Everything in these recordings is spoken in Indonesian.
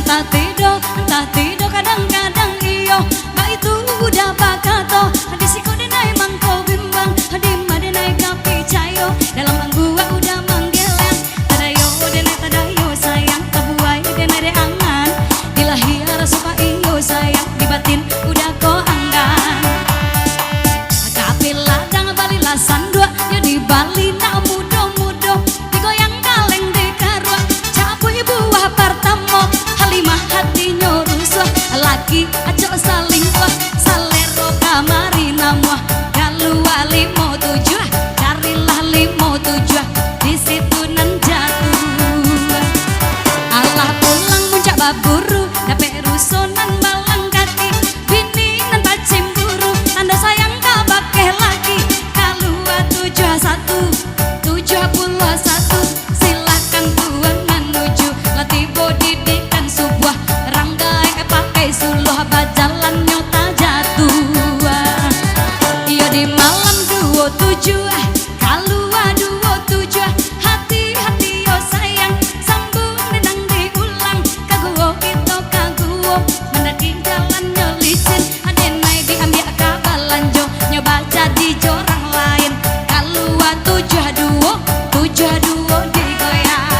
entah tidur kadang-kadang iyo. Mbak itu udah bakato, di siku denai mangko bimbang, di madenai kapi cayo. Dalam gua udah manggilan, tadayo denai tadayo sayang, kabuai denai de angan. Di lahir suka iyo sayang, di batin udah ko anggan. Kapi ladang bali lasan dua, ya di Bali nak mudo-mudo, digoyang kaleng di karuang, capuy buah pertama, halimah hatinya rusuh, laki acok saling wah, salero kamari namuah, galua 57, carilah 57, di situ nan jatuh. Allah pulang muncak baburu, dapet rusunan balang kaki, bini nan tak cemburu, tanda sayang kabake lagi. Kalua 71, 71, silakan tuan menuju, latibo didikan sebuah ranggai pakai suluh, bajalan nyota jatuh. Iyo di malam 27, kalua 27, hati-hati yo sayang, sambung nendang diulang, kaguo itu kaguo, mendaki jalannya licin, adenai diambil kabalanjo, nyoba jadi jorang lain, kalua 72 digoyang.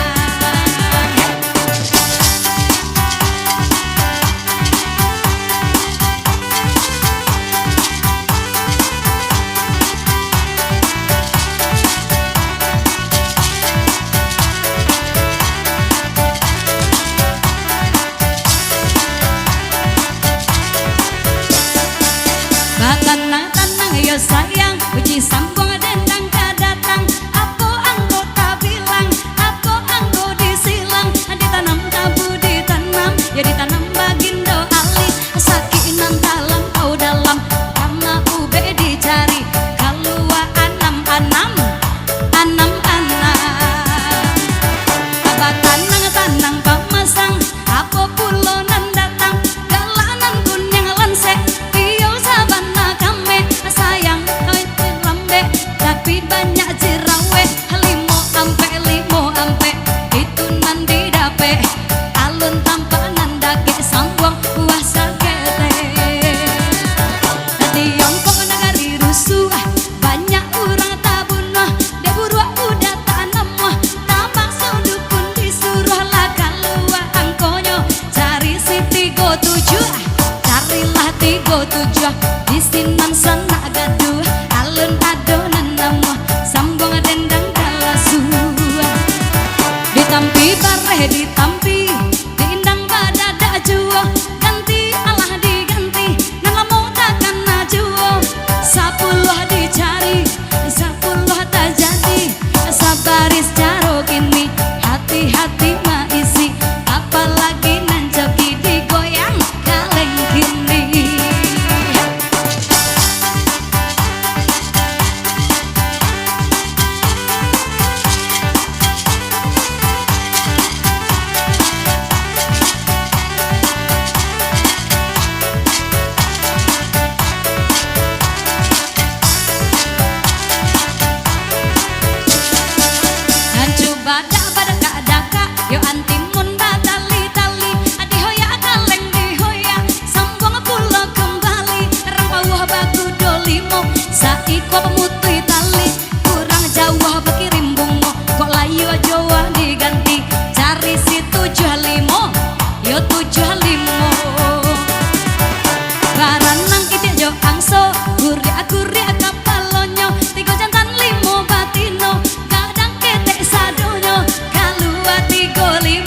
Tanang ya sayang, uji sambung dendang kadatang, apa anggo tak bilang, apa anggo disilang, ditanam tabu ditanam, ya ditanam bagindo alih, sakinan dalam kau dalam, kama ube dicari, kalua anam, abah tanang pamasang, apa pulonan datang, galanan kuning lensek, iyo sabana kame, sayang kau itu lambe, tapi banyak jerawe, limo ampe, itu nan didape, alun tampanan dake sambung puasa kete. Tadi yongkok nagari rusuh, banyak orang tabunuh, deburu udah tanam wah, tapak dukun disuruh lah kalua angkonyo, cari si 37, carilah 37, di sinan sana gaduh, alun adonan namuah, sambung dendang kalasu, ditampi bareh ditampi, diindang badada juo, ganti alah diganti, nan lamu takkan najuo, 10 dicari, 10 tak jadi, sabaris caro kini, hati-hati ma isi, apalagi nan joki digoyang kaleng kini. Dan coba dak daka, yo antimun batali-tali, adihoya kaleng dihoya, sambung pulau kembali, rampauh baku dolimo, saiko pemutui tali, kurang jauh bekirim bungo, kok layu jawa diganti, cari si 75, yo 75. Baranang itik jo angso, guria kapalonyo, 3 jantan 5 batino, kadang ketek sadonyo, kalua 35,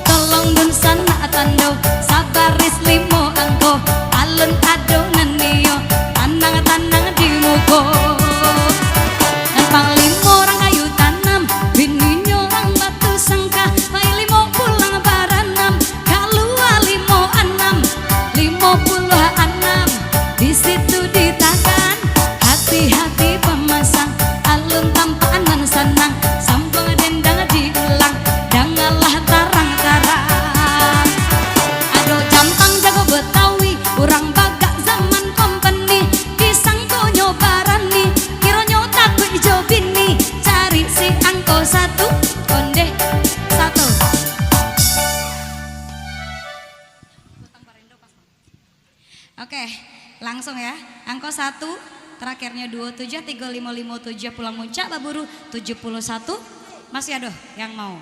tolong dun sana tando, sabaris 5 angko, alun adonan niyo, tanang di muko, dan pang 5 orang kayu tanam, bininya orang batu sangka, mai 5 pulang baranam, kalua 56, di situ ditahan, hati-hati pemasang, alun tampanan sanang, sambung dendang diulang, dangalah tarang-tarang. Aduh jampang jago Betawi, urang bagak zaman company, disangko nyobarani, kironyo takut ijo bini, cari si angko 1, konde 1. Oke, langsung ya. Angko 1, terakhirnya 27, 3557 pulang muncak Baburu 71. Masih ada yang mau?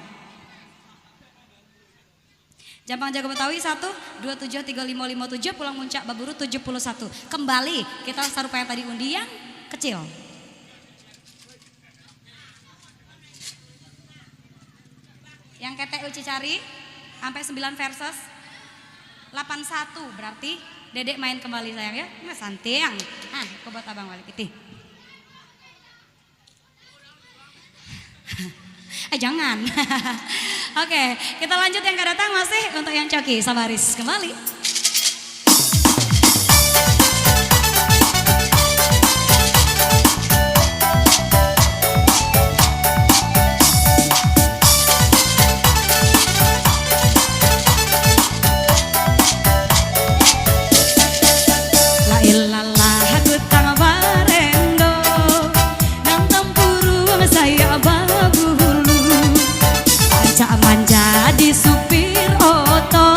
Jampang Jago Betawi 1, 27, 3557 pulang muncak Baburu 71. Kembali kita taruh yang tadi undian kecil. Yang KTU Cicari sampai 9 versus 81 berarti Dedek main kembali sayang ya. Nah, santiang. Kau buat abang balik itu. Jangan. Oke, kita lanjut yang gak datang masih untuk yang Coki Sabaris kembali. Jadi supir oto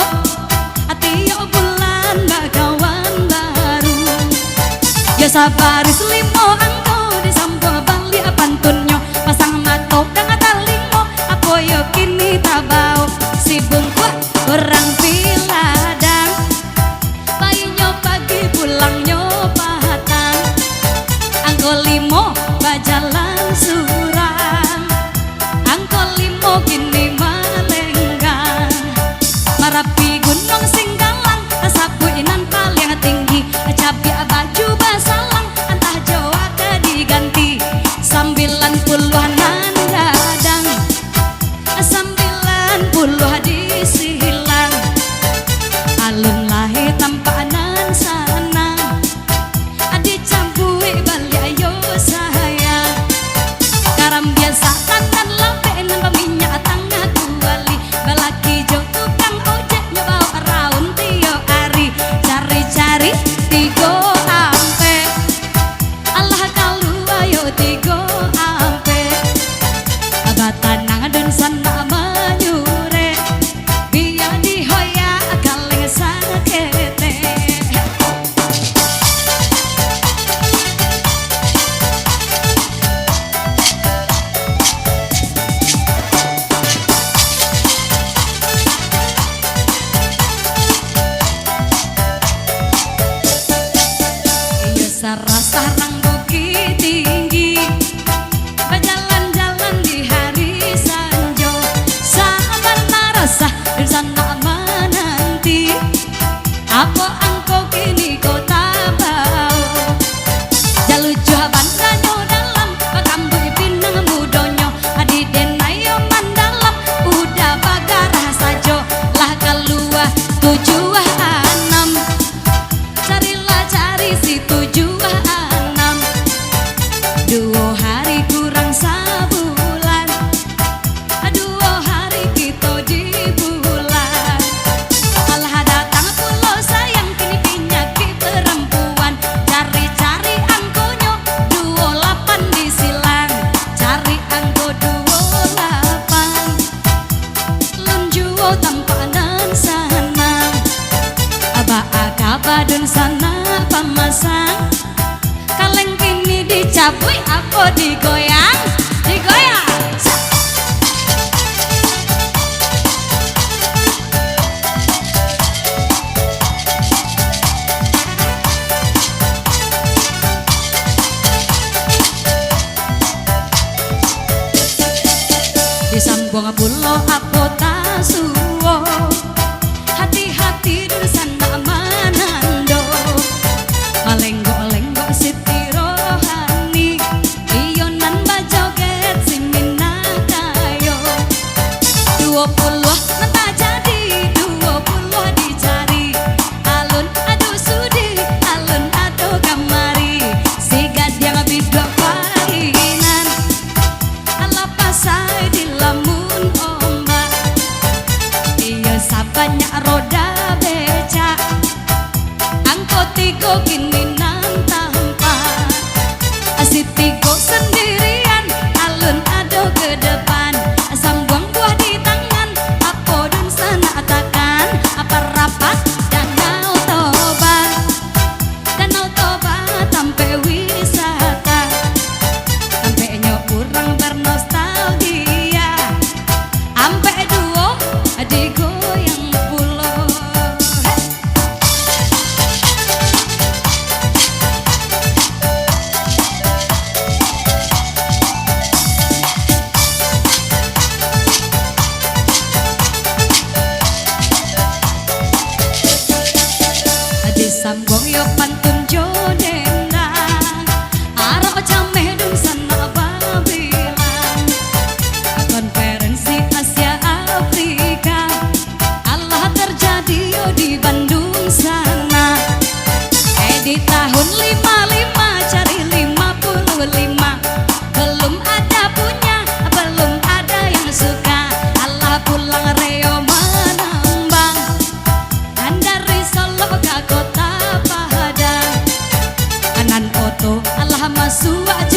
Atio bulan bakawan baru Ya Sabaris limo angko disambung bali pantunnya pasang matok dengan talimo apa yo kini tabau si bungkuk orang piladang payunyo pagi pulangnya patang angko limo bajalan surang angko limo kini Marapi gunung singgalang sapuinan paling tinggi cabi baju basalang antah Jawa ke diganti 90-an dadang 90 disilang alun lahi tampanan sana adi campui bali ayo sayang karam biasa tangan lampe nambah minyak tangga kuali balaki jo cari tigo ampe Allah kalau ayo tigo ampe abatanang dan sana menyure biar dihoya kaleng sakete sarang bukit tinggi berjalan-jalan di hari sanjo sabar marasa dan sana menanti apa angko kini kota bau jalur jawaban danyo dalam bakambu pinang mudonyo adi denayo mandalam udah bagarah sajo lah keluar 7 6 carilah cari si 7 2 hari kurang sebulan 2 hari kita di bulan Allah datang pulau sayang kini penyakit perempuan cari-cari angkonya 28 disilang cari angko 28 lunjuo tampanan sana aba akaba dan sana pamasang kaleng kini dicabui aku digoyang digoyang disambung pulau aku tasuo hati-hati di sana manando malenggok-lenggok siti rohani iyonan bajoget siminakayo 20 nata jadi 20 dicari alun aduh sudi alun aduh kamari sigad yang bidok painan ala pasai di lamun ombak iya sabanya roda beca belum ada punya, belum ada yang suka. Allah pulang reo menambang, dan dari Solo ke kota Padang. Anan oto Allah masuk